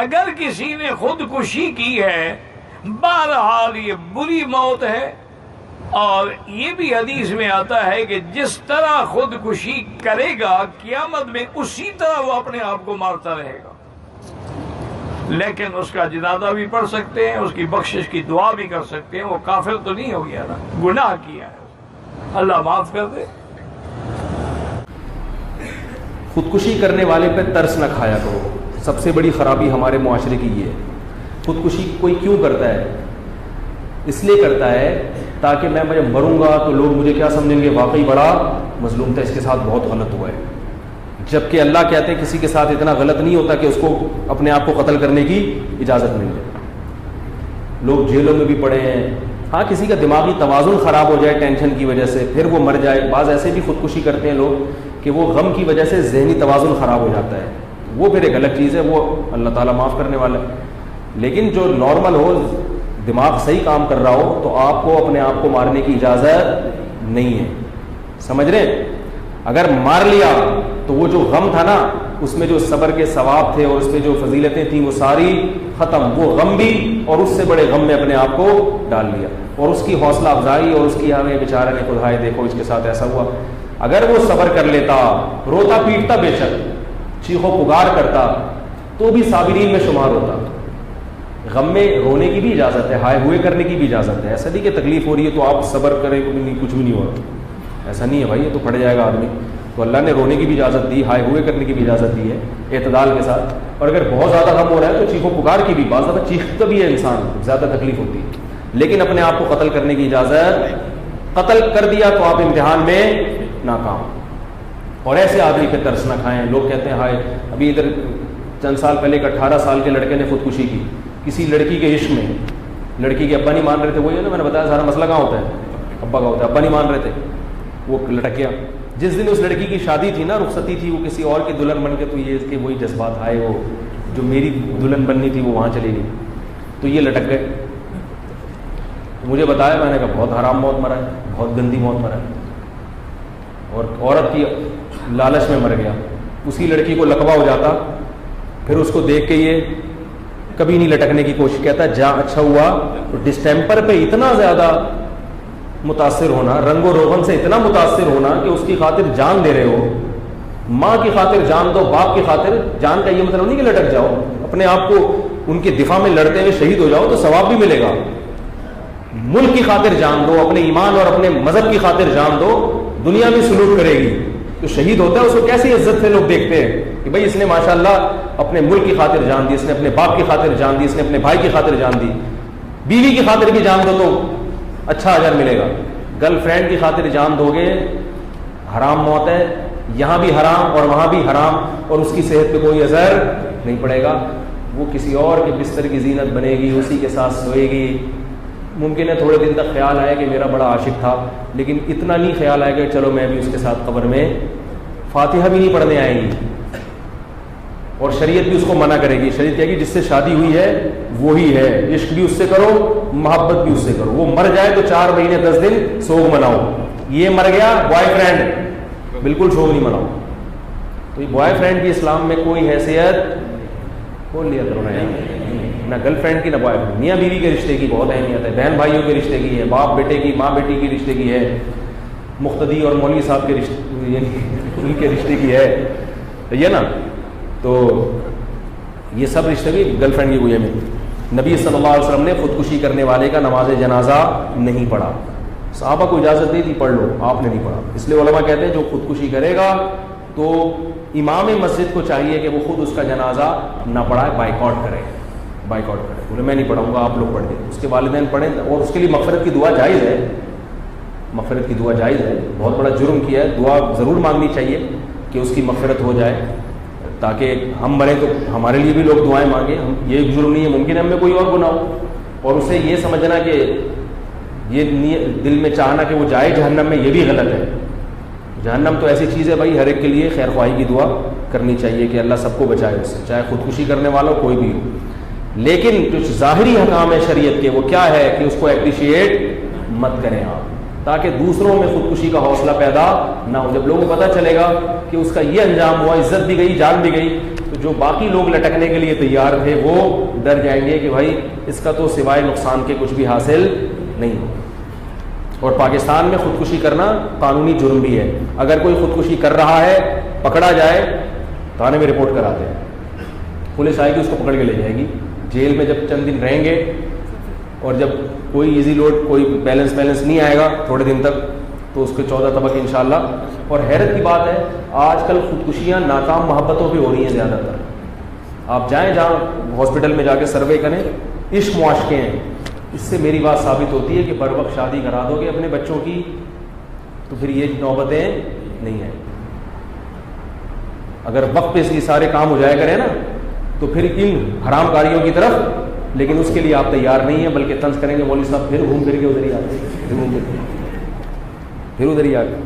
اگر کسی نے خودکشی کی ہے بہرحال یہ بری موت ہے، اور یہ بھی حدیث میں آتا ہے کہ جس طرح خودکشی کرے گا قیامت میں اسی طرح وہ اپنے آپ کو مارتا رہے گا، لیکن اس کا جنازہ بھی پڑھ سکتے ہیں، اس کی بخشش کی دعا بھی کر سکتے ہیں۔ وہ کافر تو نہیں ہو گیا نا، گناہ کیا ہے، اللہ معاف کر دے۔ خودکشی کرنے والے پہ ترس نہ کھایا کرو، سب سے بڑی خرابی ہمارے معاشرے کی یہ ہے۔ خودکشی کوئی کیوں کرتا ہے؟ اس لیے کرتا ہے تاکہ میں مروں گا تو لوگ مجھے کیا سمجھیں گے، واقعی بڑا مظلوم تھا، اس کے ساتھ بہت غلط ہوا ہے۔ جبکہ اللہ کہتے ہیں کسی کے ساتھ اتنا غلط نہیں ہوتا کہ اس کو اپنے آپ کو قتل کرنے کی اجازت مل جائے۔ لوگ جیلوں میں بھی پڑے ہیں، ہاں کسی کا دماغی توازن خراب ہو جائے ٹینشن کی وجہ سے پھر وہ مر جائے۔ بعض ایسے بھی خودکشی کرتے ہیں لوگ کہ وہ غم کی وجہ سے ذہنی توازن خراب ہو جاتا ہے، وہ پھر ایک الگ چیز ہے، وہ اللہ تعالیٰ معاف کرنے والا ہے۔ لیکن جو نارمل ہو، دماغ صحیح کام کر رہا ہو، تو آپ کو اپنے آپ کو مارنے کی اجازت نہیں ہے، سمجھ رہے ہیں؟ اگر مار لیا تو وہ جو غم تھا نا، اس میں جو صبر کے ثواب تھے اور اس میں جو فضیلتیں تھیں وہ ساری ختم، وہ غم بھی اور اس سے بڑے غم میں اپنے آپ کو ڈال لیا، اور اس کی حوصلہ افزائی اور اس کی ہمیں بیچارہ نے خود ہائے دیکھو اس کے ساتھ ایسا ہوا۔ اگر وہ صبر کر لیتا، روتا پیٹتا بے شک، چیخو پکار کرتا، تو بھی صابرین میں شمار ہوتا۔ غم میں رونے کی بھی اجازت ہے، ہائے ہوئے کرنے کی بھی اجازت ہے، ایسا نہیں کہ تکلیف ہو رہی ہے تو آپ صبر کریں کچھ بھی نہیں ہو رہا، ایسا نہیں ہے بھائی، یہ تو پھٹ جائے گا آدمی۔ تو اللہ نے رونے کی بھی اجازت دی، ہائے ہوئے کرنے کی بھی اجازت دی ہے اعتدال کے ساتھ، اور اگر بہت زیادہ غم ہو رہا ہے تو چیخو پکار کی بھی، بعض زیادہ چیختا بھی ہے انسان، زیادہ تکلیف ہوتی ہے، لیکن اپنے آپ کو قتل کرنے کی اجازت، قتل کر دیا تو آپ امتحان میں ناکام۔ اور ایسے آدمی پہ ترس نہ کھائیں۔ لوگ کہتے ہیں ہائے، ابھی ادھر چند سال پہلے ایک 18 سال کے لڑکے نے خودکشی کی کسی لڑکی کے عشق میں، لڑکی کے ابا نہیں مان رہے تھے، وہی ہے نا میں نے بتایا سارا مسئلہ کہاں ہوتا ہے، ابا کا ہوتا ہے، ابا نہیں مان رہے تھے، وہ لٹک گیا۔ جس دن اس لڑکی کی شادی تھی نا، رخصتی تھی، وہ کسی اور کی دلہن بن کے، تو یہ کہ وہی جذبات آئے، وہ جو میری دلہن بننی تھی وہ وہاں چلی گئی، تو یہ لٹک گئے۔ مجھے بتایا، میں نے کہا بہت حرام موت مرا ہے، بہت گندی موت مرا ہے، اور عورت کی لالچ میں مر گیا۔ اسی لڑکی کو لقبہ ہو جاتا، پھر اس کو دیکھ کے یہ کبھی نہیں لٹکنے کی کوشش، کہتا جا اچھا ہوا تو ڈسٹیمپر پہ اتنا زیادہ متاثر ہونا، رنگ و روغن سے اتنا متاثر ہونا کہ اس کی خاطر جان دے رہے ہو۔ ماں کی خاطر جان دو، باپ کی خاطر جان کا یہ مطلب نہیں کہ لٹک جاؤ، اپنے آپ کو ان کے دفاع میں لڑتے ہوئے شہید ہو جاؤ تو ثواب بھی ملے گا۔ ملک کی خاطر جان دو، اپنے ایمان اور اپنے مذہب کی خاطر جان دو، دنیا بھی سلوک کرے گی۔ جو شہید ہوتا ہے اس کو کیسی عزت سے لوگ دیکھتے ہیں کہ بھائی اس نے ماشاءاللہ اپنے ملک کی خاطر جان دی، اس نے اپنے باپ کی خاطر جان دی، اس نے اپنے بھائی کی خاطر جان دی۔ بیوی کی خاطر بھی جان دو تو اچھا اجر ملے گا، گرل فرینڈ کی خاطر جان دو گے حرام موت ہے، یہاں بھی حرام اور وہاں بھی حرام، اور اس کی صحت پہ کوئی اثر نہیں پڑے گا۔ وہ کسی اور کے بستر کی زینت بنے گی، اسی کے ساتھ سوئے گی۔ ممکن ہے تھوڑے دن تک خیال آئے کہ میرا بڑا عاشق تھا، لیکن اتنا نہیں خیال آئے کہ چلو میں بھی اس کے ساتھ قبر میں فاتحہ بھی نہیں پڑھنے آئے گی، اور شریعت بھی اس کو منع کرے گی۔ شریعت کہے گی جس سے شادی ہوئی ہے وہی ہے، عشق بھی اس سے کرو، محبت بھی اس سے کرو۔ وہ مر جائے تو 4 مہینے 10 دن سوگ مناؤ، یہ مر گیا بوائے فرینڈ، بالکل سوگ نہیں مناؤ۔ تو یہ بوائے فرینڈ کی اسلام میں کوئی حیثیت کون لیا کرو نہ گرل فرینڈ کی نہ بوائے فرینڈ۔ میاں بیوی کے رشتے کی بہت اہمیت ہے، بہن بھائیوں کے رشتے کی ہے، باپ بیٹے کی، ماں بیٹی کی رشتے کی ہے، مقتدی اور مولوی صاحب کے رشتے ان کے رشتے کی ہے، یہ نا۔ تو یہ سب رشتے بھی گرل فرینڈ کی کوئی اہمیت۔ نبی صلی اللہ علیہ وسلم نے خودکشی کرنے والے کا نماز جنازہ نہیں پڑھا، صحابہ کو اجازت دی تھی پڑھ لو، آپ نے نہیں پڑھا۔ اس لیے علماء کہتے ہیں جو خودکشی کرے گا تو امام مسجد کو چاہیے کہ وہ خود اس کا جنازہ نہ پڑھائے، بائیکاٹ کرے، بولے میں نہیں پڑھاؤں گا، آپ لوگ پڑھ دیں، اس کے والدین پڑھیں، اور اس کے لیے مغفرت کی دعا جائز ہے، مغفرت کی دعا جائز ہے، بہت بڑا جرم کیا ہے، دعا ضرور مانگنی چاہیے کہ اس کی مغفرت ہو جائے، تاکہ ہم مریں تو ہمارے لیے بھی لوگ دعائیں مانگیں۔ ہم یہ جرم نہیں ہے، ممکن ہے ہم میں کوئی اور گناہ ہو، اور اسے یہ سمجھنا کہ یہ دل میں چاہنا کہ وہ جائے جہنم میں، یہ بھی غلط ہے۔ جہنم تو ایسی چیز ہے بھائی، ہر ایک کے لیے خیر خواہی کی دعا کرنی چاہیے کہ اللہ سب کو بچائے اس سے، چاہے خودکشی کرنے والا کوئی بھی ہو۔ لیکن جو ظاہری حکام ہے شریعت کے وہ کیا ہے کہ اس کو اپریشیٹ مت کریں آپ، تاکہ دوسروں میں خودکشی کا حوصلہ پیدا نہ ہو. جب لوگوں کو پتہ چلے گا کہ اس کا یہ انجام ہوا, عزت بھی گئی, جان بھی گئی, تو جو باقی لوگ لٹکنے کے لیے تیار تھے وہ ڈر جائیں گے کہ بھائی اس کا تو سوائے نقصان کے کچھ بھی حاصل نہیں ہو. اور پاکستان میں خودکشی کرنا قانونی جرم بھی ہے. اگر کوئی خودکشی کر رہا ہے, پکڑا جائے, تھانے میں رپورٹ کراتے ہیں, پولیس آئے گی, اس کو پکڑ کے لے جائے گی. جیل میں جب چند دن رہیں گے اور جب کوئی ایزی لوڈ, کوئی بیلنس نہیں آئے گا تھوڑے دن تک, تو اس کے 14 طبق انشاءاللہ. اور حیرت کی بات ہے, آج کل خودکشیاں ناکام محبتوں پہ ہو رہی ہیں زیادہ تر. آپ جائیں جہاں ہاسپٹل میں جا کے سروے کریں, عشق معاشقے ہیں. اس سے میری بات ثابت ہوتی ہے کہ بر وقت شادی کرا دو گے اپنے بچوں کی تو پھر یہ نوبتیں نہیں ہیں. اگر وقت پہ یہ سارے کام ہو جائے کریں نا تو پھر ان حرام کاریوں کی طرف, لیکن اس کے لیے آپ تیار نہیں ہیں, بلکہ طنز کریں گے مولوی صاحب پھر گھوم پھر کے ادھر ہی آتے, پھر ادھر ہی آ گئے.